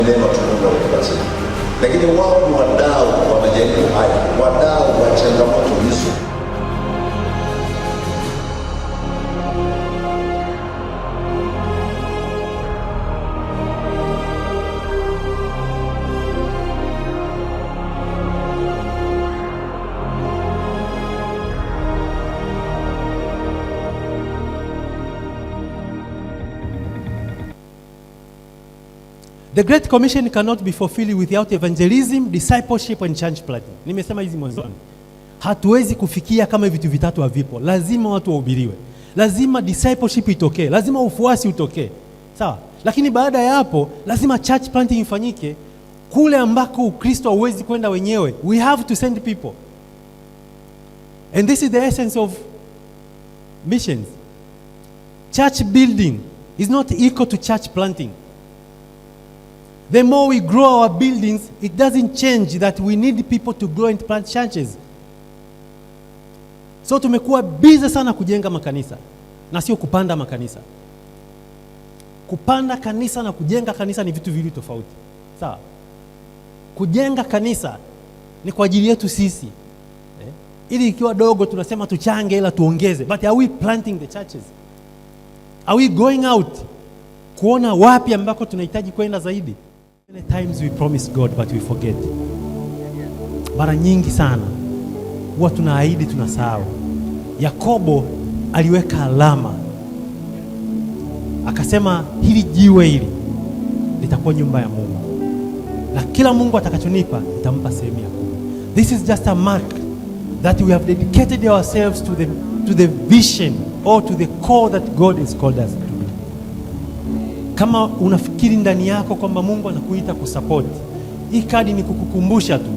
Neno tunaona kila siku. Lakini wao ni wadau wa majaribu haya, wadau wa changamoto hizo. The Great Commission cannot be fulfilled without evangelism, discipleship and church planting. Nimesema hizi mwanzoni. Hatuwezi kufikia kama vitu vitatu havipo. Lazima watu wahubiriwe. Lazima discipleship itokee. Lazima ufuasi utokee. Sawa? Lakini baada ya hapo, lazima church planting ifanyike kule ambako Ukristo hauwezi kwenda wenyewe. We have to send people. And this is the essence of missions. Church building is not equal to church planting. The more we grow our buildings, it doesn't change that we need people to grow and plant churches. So tumekuwa busy sana kujenga makanisa na sio kupanda makanisa. Kupanda kanisa na kujenga kanisa ni vitu viwili tofauti. Sawa? Kujenga kanisa ni kwa ajili yetu sisi. Ili ikiwa dogo tunasema tuchange ila tuongeze. But are we planting the churches? Are we going out kuona wapi ambako tunahitaji kwenda zaidi? Many times we promise God but we forget. Mara nyingi sana huwa tunaahidi tunasahau. Yakobo aliweka alama. Akasema hili jiwe hili litakuwa nyumba ya Mungu. Na kila Mungu atakachonipa nitampa sehemu ya kumi. This is just a mark that we have dedicated ourselves to the vision or to the call that God has called us to do. Kama unafikiri ndani yako kwamba Mungu anakuita kusupport, hii kadi ni kukukumbusha tu